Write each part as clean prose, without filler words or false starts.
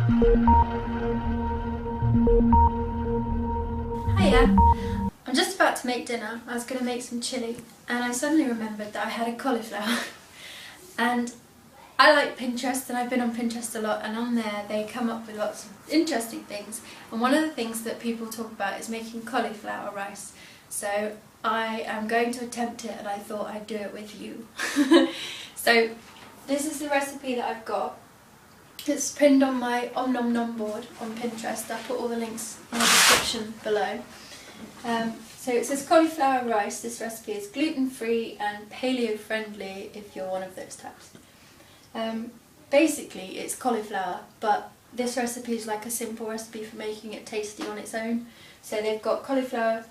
Hiya! I'm just about to make dinner. I was going to make some chilli and I suddenly remembered that I had a cauliflower and I like Pinterest, and I've been on Pinterest a lot, and on there they come up with lots of interesting things, and one of the things that people talk about is making cauliflower rice. So I am going to attempt it and I thought I'd do it with you. So this is the recipe that I've got. It's pinned on my Om Nom Nom board on Pinterest. I'll put all the links in the description below. So it says cauliflower rice. This recipe is gluten-free and paleo-friendly if you're one of those types. Basically it's cauliflower, but this recipe is like a simple recipe for making it tasty on its own. So they've got cauliflower,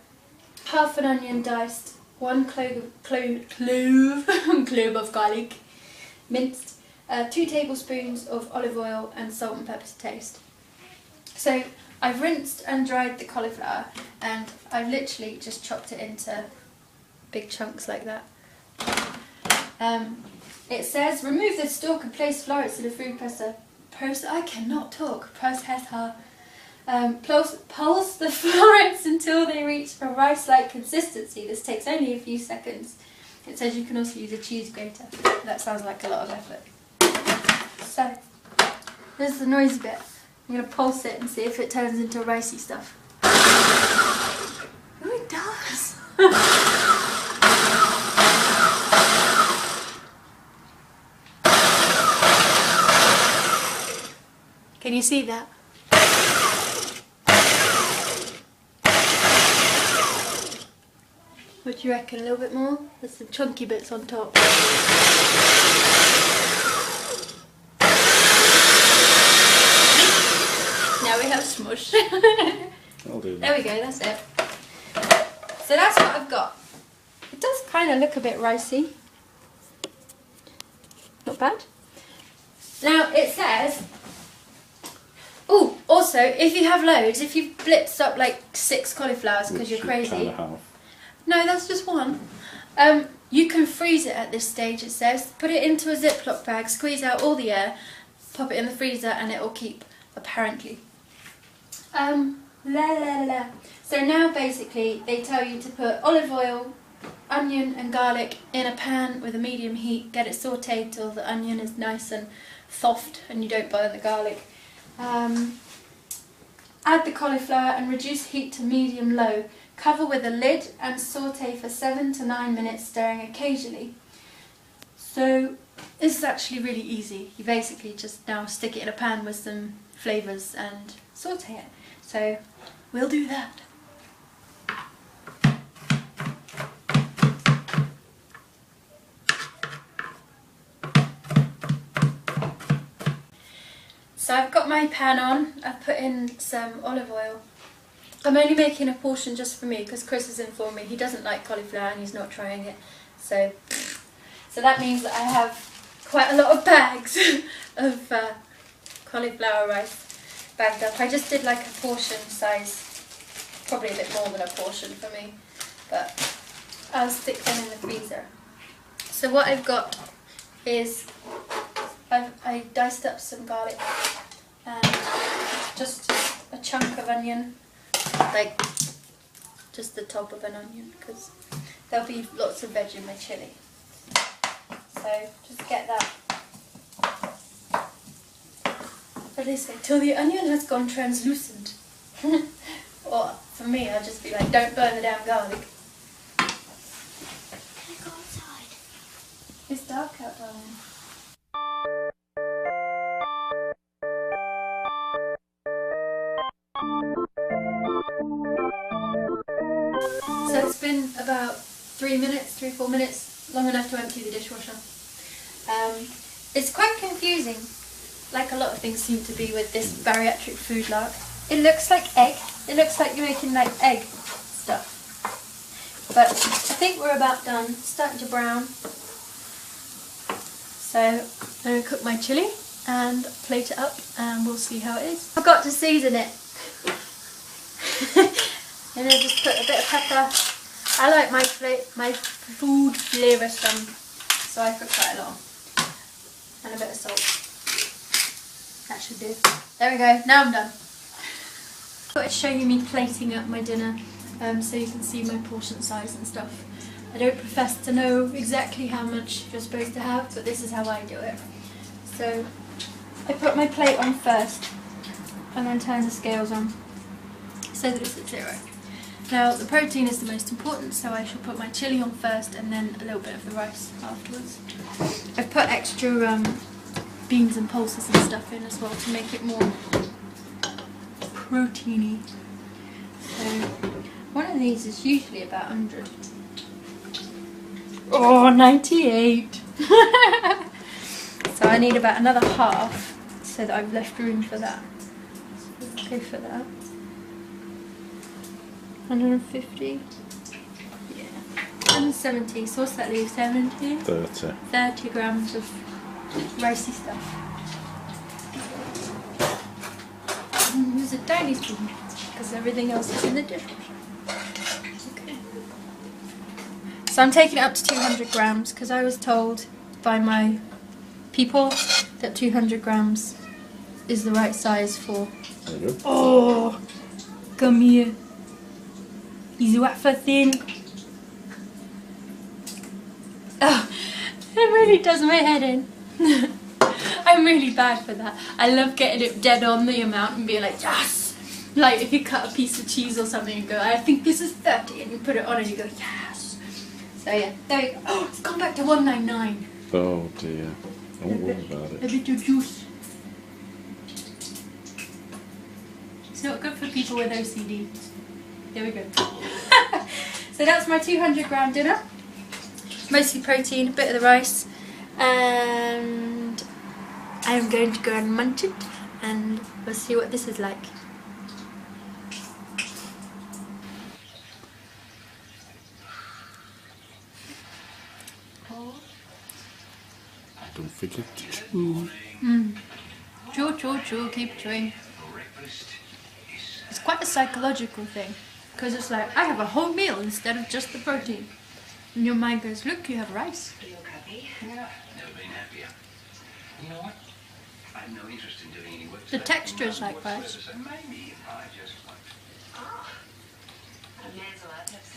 half an onion diced, 1 clove of garlic minced, 2 tablespoons of olive oil and salt and pepper to taste. So I've rinsed and dried the cauliflower and I've literally just chopped it into big chunks like that. It says remove the stalk and place florets in a food processor. I cannot talk. Processor. Pulse the florets until they reach a rice-like consistency. This takes only a few seconds. It says you can also use a cheese grater. That sounds like a lot of effort. So, this is the noisy bit. I'm going to pulse it and see if it turns into ricey stuff. Oh, it does! Can you see that? What do you reckon? A little bit more? There's some chunky bits on top. Now we have smush. I'll do that. There we go, that's it. So that's what I've got. It does kind of look a bit ricey. Not bad. Now it says, oh, also if you have loads, if you've blitzed up like 6 cauliflowers because you're crazy. No, that's just one. You can freeze it at this stage, it says. Put it into a Ziploc bag, squeeze out all the air, pop it in the freezer and it will keep, apparently. So now basically they tell you to put olive oil, onion and garlic in a pan with a medium heat, get it sautéed till the onion is nice and soft and you don't burn the garlic. Add the cauliflower and reduce heat to medium-low. Cover with a lid and sauté for 7 to 9 minutes, stirring occasionally. So this is actually really easy. You basically just now stick it in a pan with some flavours and sauté it. So we'll do that. So I've got my pan on. I've put in some olive oil. I'm only making a portion just for me because Chris has informed me he doesn't like cauliflower and he's not trying it. So that means that I have quite a lot of bags of cauliflower rice bagged up. I just did like a portion size, probably a bit more than a portion for me, but I'll stick them in the freezer. So what I've got is I diced up some garlic and just a chunk of onion. Like just the top of an onion because there'll be lots of veg in my chilli. So just get that. What do they say? Till the onion has gone translucent. Or for me, I'll just be like, don't burn the damn garlic. Can I go outside? It's dark out, darling. So it's been about 3 minutes, 3-4 minutes, long enough to empty the dishwasher. It's quite confusing, like a lot of things seem to be with this bariatric food lark. It looks like egg. It looks like you're making like egg stuff. But I think we're about done. It's starting to brown. So I'm going to cook my chilli and plate it up and we'll see how it is. I forgot to season it. And then just put a bit of pepper. I like my food flavour some, so I put quite a lot. And a bit of salt. That should do. There we go, now I'm done. I thought I'd show you me plating up my dinner so you can see my portion size and stuff. I don't profess to know exactly how much you're supposed to have, but this is how I do it. So I put my plate on first and then turn the scales on so that it's at 0. Now the protein is the most important, so I shall put my chili on first and then a little bit of the rice afterwards. I've put extra beans and pulses and stuff in as well to make it more proteiny. So one of these is usually about 100. Oh, 98! So I need about another half so that I've left room for that. So go for that. 150. Yeah. 170. So what's that leave? 70? 30. 30 grams of ricey stuff. Use a tiny spoon because everything else is in the dishwasher. Okay. So I'm taking it up to 200 grams because I was told by my people that 200 grams is the right size for. There you go. Oh, come here. Is wafer thin? Oh, it really does my head in. I'm really bad for that. I love getting it dead on the amount and being like, yes! Like if you cut a piece of cheese or something and go, I think this is 30, and you put it on and you go, yes! So yeah, there you go. Oh, it's gone back to 199. Oh dear. Don't worry about A it. bit of juice. It's not good for people with OCD. There we go. So that's my 200 gram dinner. Mostly protein, a bit of the rice, and I'm going to go and munch it and we'll see what this is like. Don't forget to chew. Chew, chew, chew, keep chewing. It's quite a psychological thing, because it's like, I have a whole meal instead of just the protein. And your mind goes, look, you have rice. Are you happy? Yeah. Never been happier. You know what? I have no interest in doing any work. The texture is like rice. Maybe I just like. I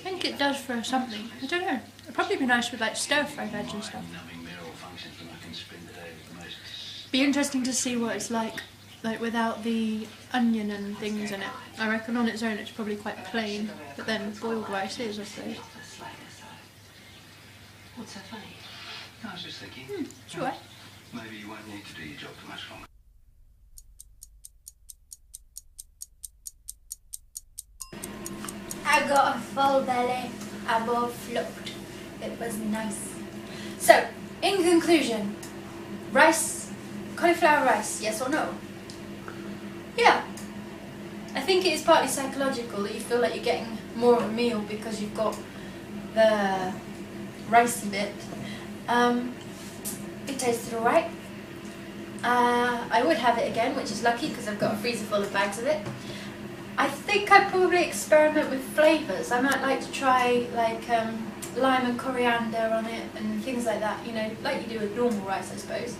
think it does for something. I don't know. It'd probably be nice with like stir-fried veg and stuff. Be interesting to see what it's like without the onion and things in it. I reckon on its own it's probably quite plain, but then boiled rice is, I suppose. What's so funny? I was just thinking. Sure. Maybe you won't need to do your job for much longer. I got a full belly, above float. It was nice. So, in conclusion, rice, cauliflower rice, yes or no? Yeah. I think it is partly psychological that you feel like you're getting more of a meal because you've got the ricey bit. It tasted alright. I would have it again, which is lucky because I've got a freezer full of bags of it. I think I'd probably experiment with flavours. I might like to try like lime and coriander on it and things like that, you know, like you do with normal rice, I suppose.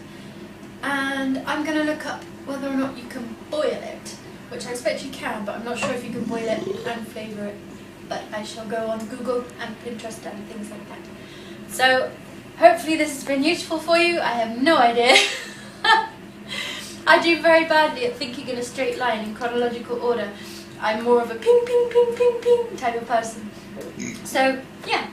And I'm going to look up whether or not you can boil it, which I expect you can, but I'm not sure if you can boil it and flavour it. But I shall go on Google and Pinterest and things like that. So hopefully this has been useful for you. I have no idea. I do very badly at thinking in a straight line in chronological order. I'm more of a ping, ping, ping, ping, ping type of person. So, yeah.